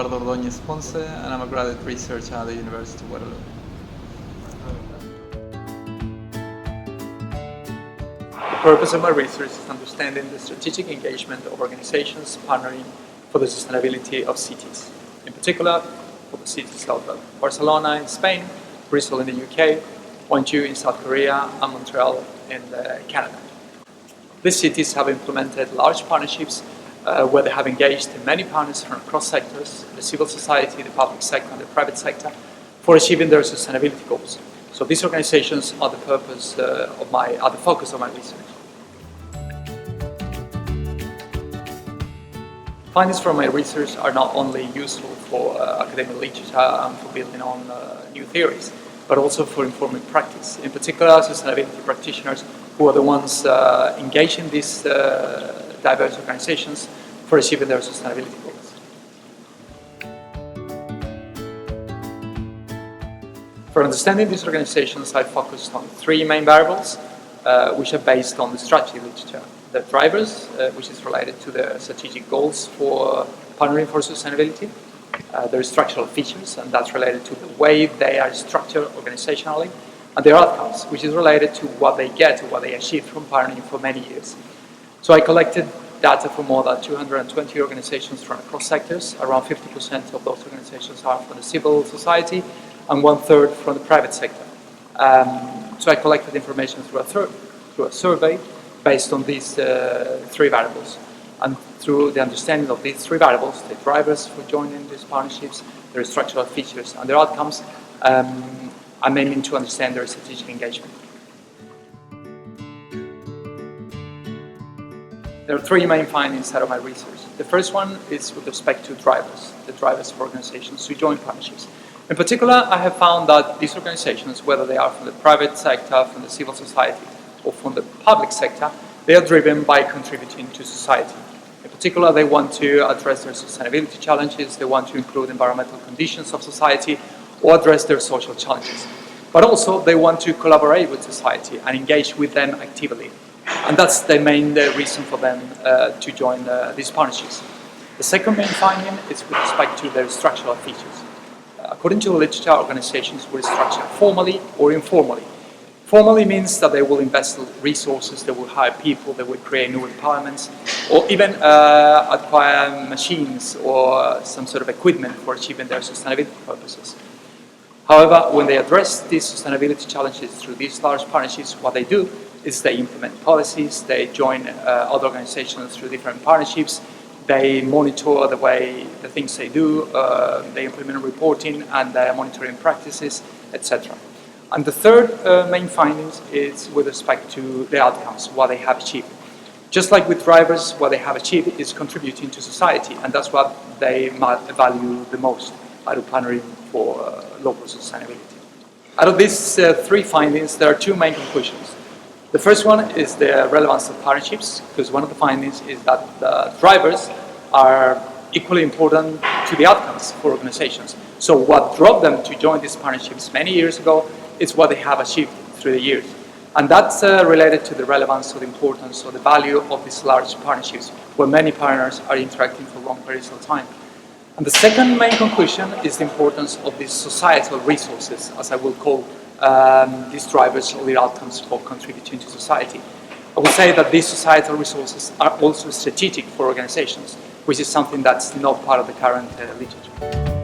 Eduardo Ordonez-Ponce, and I'm a graduate researcher at the University of Waterloo. The purpose of my research is understanding the strategic engagement of organizations partnering for the sustainability of cities. In particular, for the cities of Barcelona in Spain, Bristol in the UK, Wonju in South Korea, and Montreal in Canada. These cities have implemented large partnerships where they have engaged in many partners from across sectors, the civil society, the public sector, and the private sector, for achieving their sustainability goals. So these organizations are the focus of my research. Findings from my research are not only useful for academic literature and for building on new theories, but also for informing practice. In particular, sustainability practitioners who are the ones engaged in these diverse organizations for achieving their sustainability goals. For understanding these organizations, I focused on three main variables, which are based on the strategy literature. The drivers, which is related to the strategic goals for partnering for sustainability. Their structural features, and that's related to the way they are structured organizationally. And their outcomes, which is related to what they get, what they achieve from partnering for many years. So I collected data from more than 220 organizations from across sectors. Around 50% of those organizations are from the civil society and 1/3 from the private sector. So I collected information through a survey based on these three variables. And through the understanding of these three variables, the drivers for joining these partnerships, their structural features and their outcomes, I'm aiming to understand their strategic engagement. There are three main findings out of my research. The first one is with respect to drivers, the drivers for organizations to join partnerships. In particular, I have found that these organizations, whether they are from the private sector, from the civil society, or from the public sector, they are driven by contributing to society. In particular, they want to address their sustainability challenges, they want to improve environmental conditions of society, or address their social challenges. But also, they want to collaborate with society and engage with them actively. And that's the main reason for them to join these partnerships. The second main finding is with respect to their structural features. According to the literature, organizations will structure formally or informally. Formally means that they will invest resources, they will hire people, they will create new empowerments, or even acquire machines or some sort of equipment for achieving their sustainability purposes. However, when they address these sustainability challenges through these large partnerships, what they do is they implement policies, they join other organizations through different partnerships, they monitor the things they do, they implement reporting and monitoring practices, etc. And the third main findings is with respect to the outcomes, what they have achieved. Just like with drivers, what they have achieved is contributing to society, and that's what they value the most out of partnering for local sustainability. Out of these three findings, there are two main conclusions. The first one is the relevance of partnerships, because one of the findings is that the drivers are equally important to the outcomes for organizations. So what drove them to join these partnerships many years ago is what they have achieved through the years. And that's related to the relevance or the importance or the value of these large partnerships, where many partners are interacting for long periods of time. And the second main conclusion is the importance of these societal resources, as I will call these drivers or the outcomes for contributing to society. I would say that these societal resources are also strategic for organizations, which is something that's not part of the current literature.